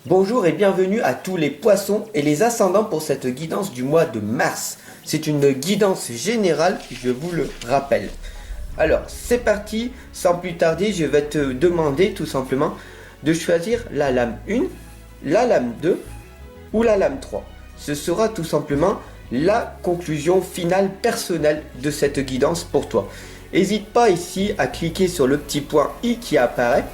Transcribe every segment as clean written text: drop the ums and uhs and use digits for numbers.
Bonjour et bienvenue à tous les poissons et les ascendants pour cette guidance du mois de mars. C'est une guidance générale, je vous le rappelle. Alors, c'est parti, sans plus tarder, je vais te demander tout simplement de choisir la lame 1, la lame 2 ou la lame 3. Ce sera tout simplement la conclusion finale personnelle de cette guidance pour toi. N'hésite pas ici à cliquer sur le petit point I qui apparaît,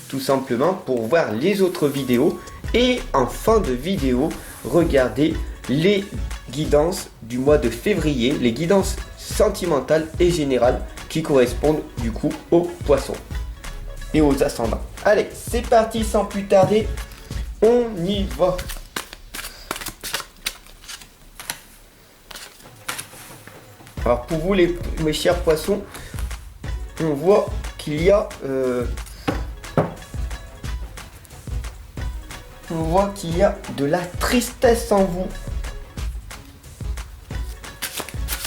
tout simplement pour voir les autres vidéos. Et en fin de vidéo, regardez les guidances du mois de février, les guidances sentimentales et générales qui correspondent du coup aux poissons et aux ascendants. Allez, c'est parti sans plus tarder, on y va. Alors pour vous mes chers poissons, on voit qu'il y a de la tristesse en vous.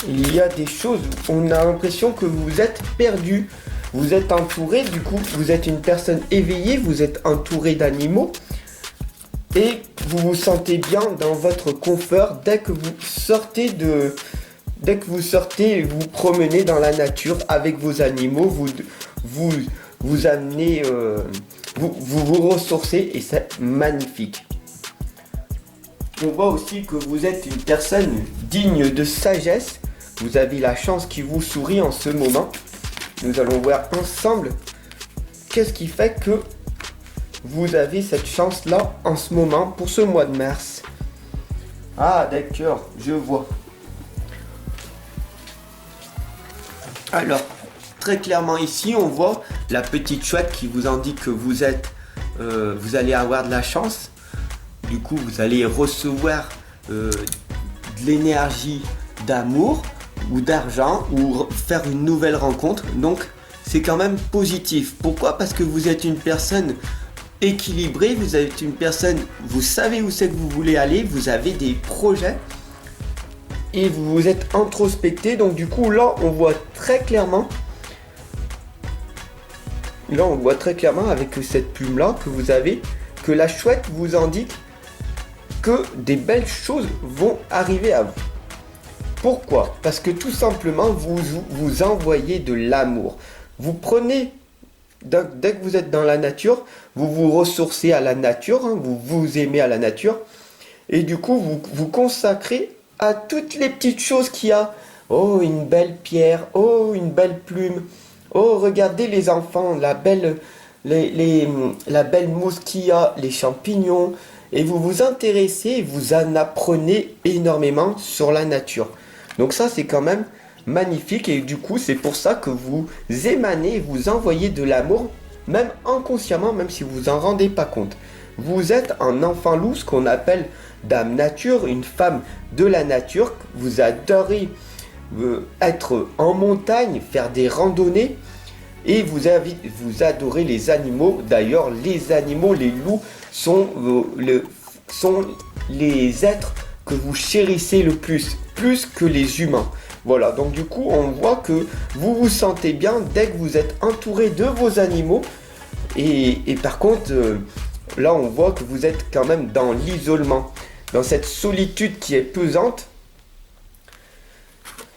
Il y a des choses, on a l'impression que vous êtes perdu. Vous êtes entouré, du coup, vous êtes une personne éveillée, vous êtes entouré d'animaux. Et vous vous sentez bien dans votre confort dès que vous sortez et vous promenez dans la nature avec vos animaux, vous amenez, vous ressourcez et c'est magnifique. On voit aussi que vous êtes une personne digne de sagesse. Vous avez la chance qui vous sourit en ce moment. Nous allons voir ensemble qu'est-ce qui fait que vous avez cette chance-là en ce moment pour ce mois de mars. Ah d'accord, je vois. Alors, très clairement ici, on voit la petite chouette qui vous indique que vous allez avoir de la chance. Du coup, vous allez recevoir de l'énergie d'amour ou d'argent ou faire une nouvelle rencontre. Donc, c'est quand même positif. Pourquoi? Parce que vous êtes une personne équilibrée, vous êtes une personne, vous savez où c'est que vous voulez aller, vous avez des projets. Et vous vous êtes introspecté, donc du coup là on voit très clairement avec cette plume là que vous avez, que la chouette vous indique que des belles choses vont arriver à vous. Pourquoi? Parce que tout simplement vous envoyez de l'amour. Vous prenez, dès que vous êtes dans la nature, vous vous ressourcez à la nature, hein, vous vous aimez à la nature, et du coup vous consacrez à toutes les petites choses qu'il y a. Oh, une belle pierre, oh, une belle plume, oh, regardez les enfants, la belle mousse qu'il y a, les champignons, et vous vous intéressez, vous en apprenez énormément sur la nature. Donc ça, c'est quand même magnifique, et du coup, c'est pour ça que vous émanez, vous envoyez de l'amour, même inconsciemment, même si vous en rendez pas compte. Vous êtes un enfant loup, ce qu'on appelle dame nature, une femme de la nature. Vous adorez être en montagne, faire des randonnées, et vous adorez les animaux. D'ailleurs, les animaux, les loups, sont les êtres que vous chérissez le plus que les humains. Voilà, donc du coup, on voit que vous vous sentez bien dès que vous êtes entouré de vos animaux. Et par contre, là, on voit que vous êtes quand même dans l'isolement, dans cette solitude qui est pesante,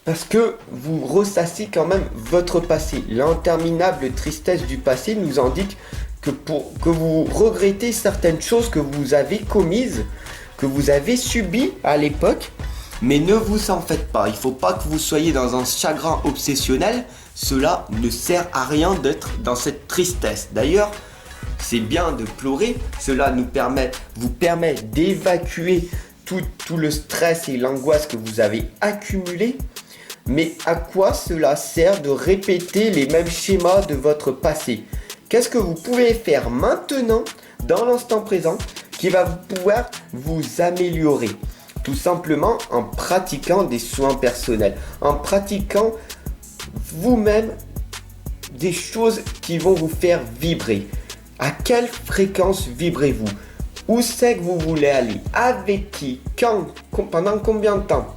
parce que vous ressassez quand même votre passé. L'interminable tristesse du passé nous indique que vous regrettez certaines choses que vous avez commises, que vous avez subies à l'époque, mais ne vous en faites pas. Il ne faut pas que vous soyez dans un chagrin obsessionnel. Cela ne sert à rien d'être dans cette tristesse. D'ailleurs, c'est bien de pleurer, cela vous permet d'évacuer tout le stress et l'angoisse que vous avez accumulé. Mais à quoi cela sert de répéter les mêmes schémas de votre passé? Qu'est-ce que vous pouvez faire maintenant, dans l'instant présent, qui va pouvoir vous améliorer? Tout simplement en pratiquant des soins personnels, en pratiquant vous-même des choses qui vont vous faire vibrer. À quelle fréquence vibrez-vous? Où c'est que vous voulez aller? Avec qui? Quand? Pendant combien de temps?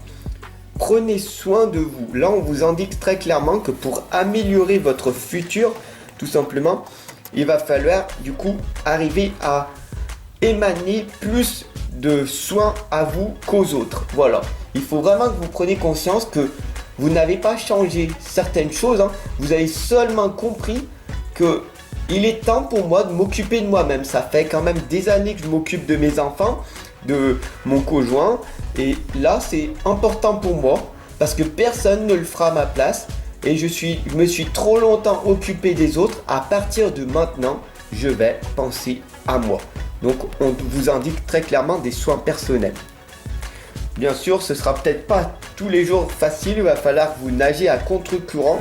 Prenez soin de vous. Là, on vous indique très clairement que pour améliorer votre futur, tout simplement, il va falloir du coup arriver à émaner plus de soins à vous qu'aux autres. Voilà, il faut vraiment que vous preniez conscience que vous n'avez pas changé certaines choses, hein. Vous avez seulement compris que il est temps pour moi de m'occuper de moi-même. Ça fait quand même des années que je m'occupe de mes enfants, de mon conjoint, et là c'est important pour moi parce que personne ne le fera à ma place et je me suis trop longtemps occupé des autres. À partir de maintenant, je vais penser à moi. Donc on vous indique très clairement des soins personnels. Bien sûr, ce sera peut-être pas tous les jours facile, il va falloir que vous nager à contre-courant.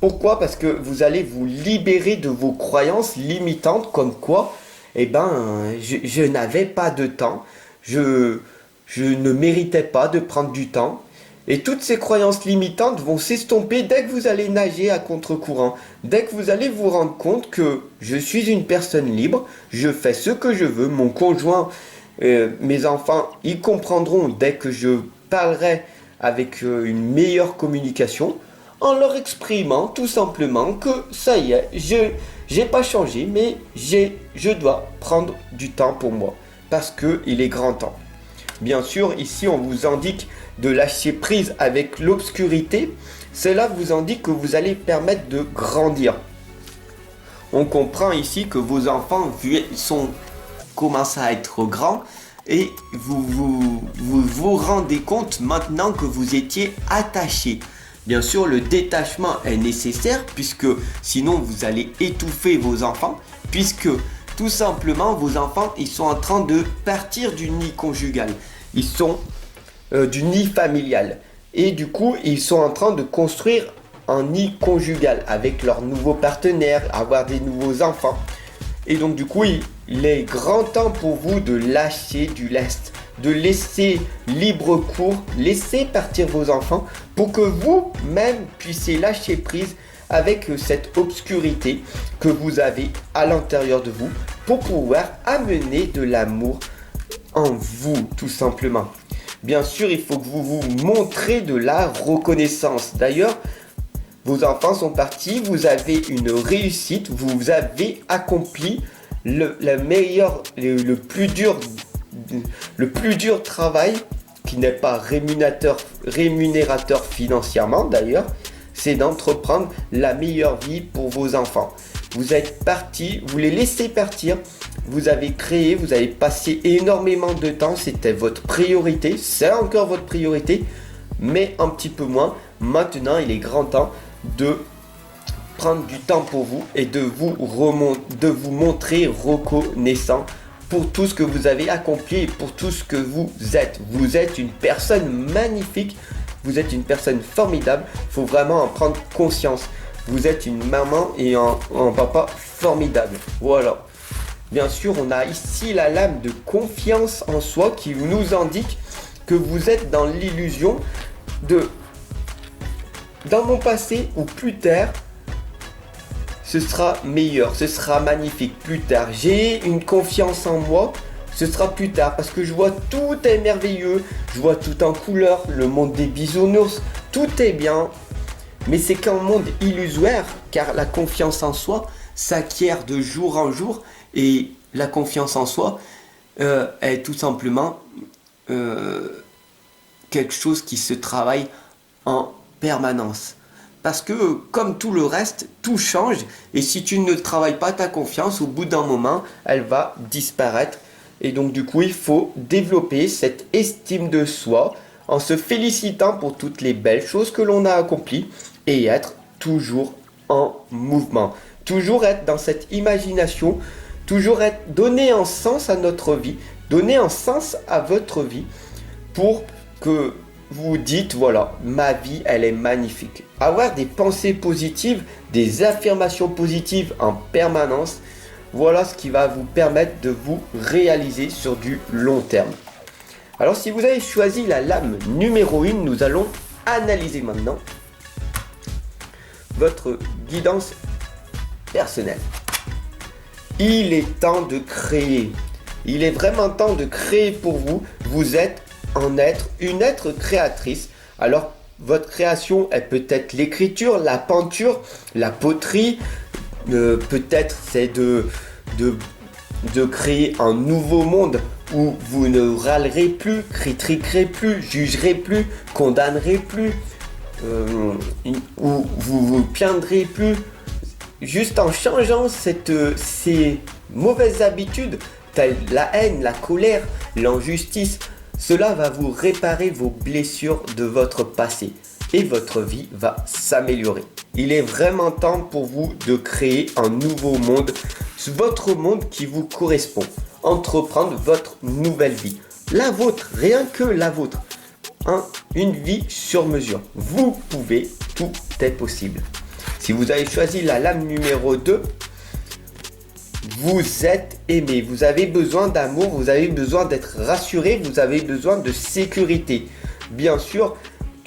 Pourquoi? Parce que vous allez vous libérer de vos croyances limitantes comme quoi, je n'avais pas de temps, je ne méritais pas de prendre du temps. Et toutes ces croyances limitantes vont s'estomper dès que vous allez nager à contre-courant. Dès que vous allez vous rendre compte que je suis une personne libre, je fais ce que je veux, mon conjoint, mes enfants, ils comprendront dès que je parlerai avec une meilleure communication, en leur exprimant tout simplement que ça y est, j'ai pas changé, mais je dois prendre du temps pour moi, parce qu'il est grand temps. Bien sûr, ici on vous indique de lâcher prise avec l'obscurité. Cela vous indique que vous allez permettre de grandir. On comprend ici que vos enfants commencent à être grands et vous rendez compte maintenant que vous étiez attaché. Bien sûr, le détachement est nécessaire puisque sinon vous allez étouffer vos enfants, puisque tout simplement vos enfants ils sont en train de partir du nid conjugal. Ils sont du nid familial. Et du coup, ils sont en train de construire un nid conjugal avec leur nouveau partenaire, avoir des nouveaux enfants. Et donc du coup, il est grand temps pour vous de lâcher du lest, de laisser libre cours, laisser partir vos enfants pour que vous-même puissiez lâcher prise avec cette obscurité que vous avez à l'intérieur de vous pour pouvoir amener de l'amour en vous, tout simplement. Bien sûr, il faut que vous vous montrez de la reconnaissance. D'ailleurs, vos enfants sont partis, vous avez une réussite, vous avez accompli le plus dur travail, qui n'est pas rémunérateur financièrement d'ailleurs, c'est d'entreprendre la meilleure vie pour vos enfants. Vous êtes partis, vous les laissez partir, vous avez créé, vous avez passé énormément de temps, c'était votre priorité, c'est encore votre priorité, mais un petit peu moins. Maintenant, il est grand temps de prendre du temps pour vous et de vous montrer reconnaissant pour tout ce que vous avez accompli et pour tout ce que vous êtes. Vous êtes une personne magnifique, vous êtes une personne formidable, il faut vraiment en prendre conscience. Vous êtes une maman et un papa formidable. Voilà. Bien sûr, on a ici la lame de confiance en soi qui nous indique que vous êtes dans l'illusion de dans mon passé ou plus tard, ce sera meilleur, ce sera magnifique plus tard. J'ai une confiance en moi, ce sera plus tard parce que je vois tout est merveilleux, je vois tout en couleur, le monde des bisounours, tout est bien. Mais c'est qu'un monde illusoire car la confiance en soi s'acquiert de jour en jour et la confiance en soi est tout simplement quelque chose qui se travaille en permanence. Parce que comme tout le reste, tout change et si tu ne travailles pas ta confiance, au bout d'un moment, elle va disparaître. Et donc du coup, il faut développer cette estime de soi en se félicitant pour toutes les belles choses que l'on a accomplies et être toujours en mouvement. Toujours être dans cette imagination, toujours donner un sens à notre vie, donner un sens à votre vie pour que vous dites voilà, ma vie elle est magnifique. Avoir des pensées positives, des affirmations positives en permanence, voilà ce qui va vous permettre de vous réaliser sur du long terme. Alors si vous avez choisi la lame numéro 1, nous allons analyser maintenant votre guidance personnelle. Il est temps de créer. Il est vraiment temps de créer pour vous. Vous êtes une être créatrice. Alors, votre création est peut-être l'écriture, la peinture, la poterie. Peut-être c'est de de créer un nouveau monde où vous ne râlerez plus, critiquerez plus, jugerez plus, condamnerez plus, où vous vous plaindrez plus. Juste en changeant ces mauvaises habitudes, telles la haine, la colère, l'injustice, cela va vous réparer vos blessures de votre passé et votre vie va s'améliorer. Il est vraiment temps pour vous de créer un nouveau monde, votre monde qui vous correspond. Entreprendre votre nouvelle vie. La vôtre, rien que la vôtre. Une vie sur mesure. Vous pouvez, tout est possible. Si vous avez choisi la lame numéro 2, vous êtes aimé. Vous avez besoin d'amour, vous avez besoin d'être rassuré, vous avez besoin de sécurité. Bien sûr,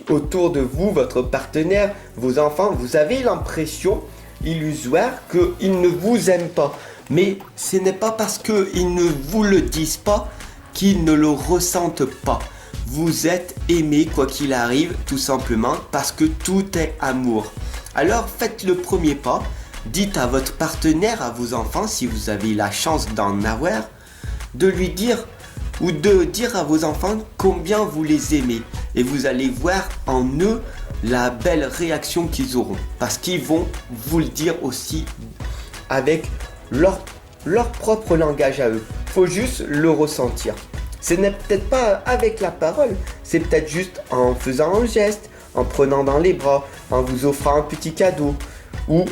autour de vous, votre partenaire, vos enfants, vous avez l'impression illusoire qu'ils ne vous aiment pas. Mais ce n'est pas parce qu'ils ne vous le disent pas qu'ils ne le ressentent pas. Vous êtes aimé quoi qu'il arrive, tout simplement parce que tout est amour. Alors faites le premier pas, dites à votre partenaire, à vos enfants, si vous avez la chance d'en avoir, de lui dire ou de dire à vos enfants combien vous les aimez. Et vous allez voir en eux la belle réaction qu'ils auront. Parce qu'ils vont vous le dire aussi avec leur propre langage à eux. Faut juste le ressentir. Ce n'est peut-être pas avec la parole, c'est peut-être juste en faisant un geste, en prenant dans les bras, en vous offrant un petit cadeau, ou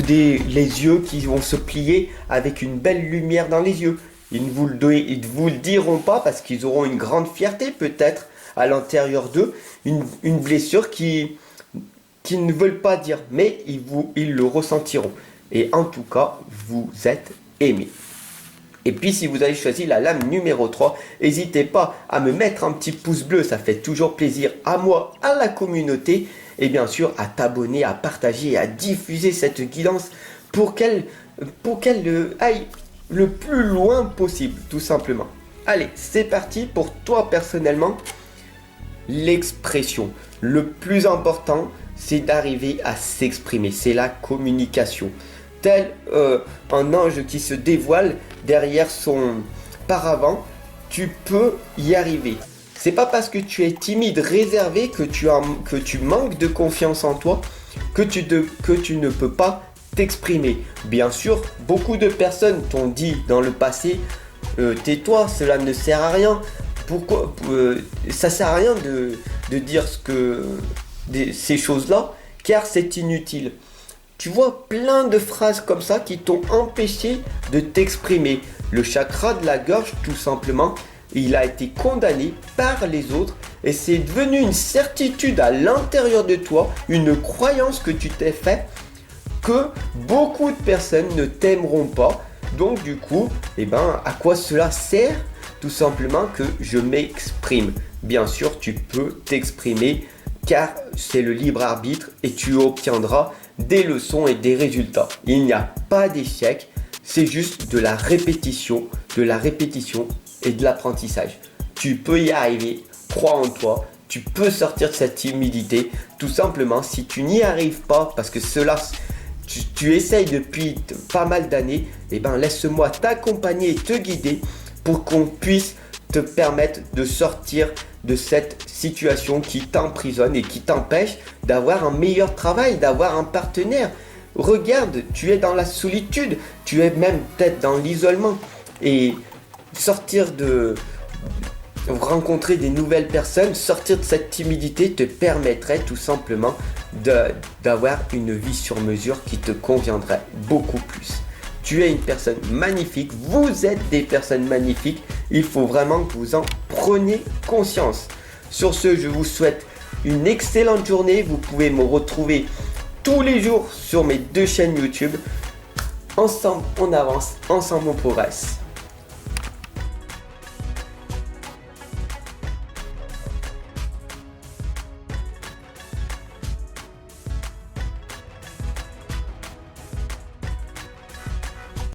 les yeux qui vont se plier avec une belle lumière dans les yeux. Ils ne vous le diront pas parce qu'ils auront une grande fierté peut-être à l'intérieur d'eux, une blessure qu'ils ne veulent pas dire, mais ils le ressentiront. Et en tout cas, vous êtes aimé. Et puis si vous avez choisi la lame numéro 3, n'hésitez pas à me mettre un petit pouce bleu, ça fait toujours plaisir à moi, à la communauté, et bien sûr à t'abonner, à partager et à diffuser cette guidance pour qu'elle aille le plus loin possible, tout simplement. Allez, c'est parti pour toi personnellement. L'expression. Le plus important, c'est d'arriver à s'exprimer, c'est la communication. Tel un ange qui se dévoile derrière son paravent, tu peux y arriver. C'est pas parce que tu es timide, réservé, que tu manques de confiance en toi, que tu ne peux pas t'exprimer. Bien sûr, beaucoup de personnes t'ont dit dans le passé, tais-toi, cela ne sert à rien. Pourquoi ça sert à rien de dire ces choses-là, car c'est inutile. Tu vois plein de phrases comme ça qui t'ont empêché de t'exprimer. Le chakra de la gorge, tout simplement, il a été condamné par les autres et c'est devenu une certitude à l'intérieur de toi, une croyance que tu t'es fait, que beaucoup de personnes ne t'aimeront pas. Donc du coup, à quoi cela sert? Tout simplement que je m'exprime. Bien sûr, tu peux t'exprimer car c'est le libre arbitre et tu obtiendras des leçons et des résultats. Il n'y a pas d'échec, c'est juste de la répétition et de l'apprentissage. Tu peux y arriver, crois en toi, tu peux sortir de cette timidité. Tout simplement, si tu n'y arrives pas, parce que tu essayes depuis pas mal d'années, laisse-moi t'accompagner et te guider pour qu'on puisse te permettre de sortir de cette situation qui t'emprisonne et qui t'empêche d'avoir un meilleur travail, d'avoir un partenaire. Regarde, tu es dans la solitude, tu es même peut-être dans l'isolement. Et rencontrer des nouvelles personnes, sortir de cette timidité te permettrait tout simplement d'avoir une vie sur mesure qui te conviendrait beaucoup plus. Tu es une personne magnifique, vous êtes des personnes magnifiques, il faut vraiment que vous en preniez conscience. Sur ce, je vous souhaite une excellente journée, vous pouvez me retrouver tous les jours sur mes 2 chaînes YouTube. Ensemble, on avance, ensemble, on progresse.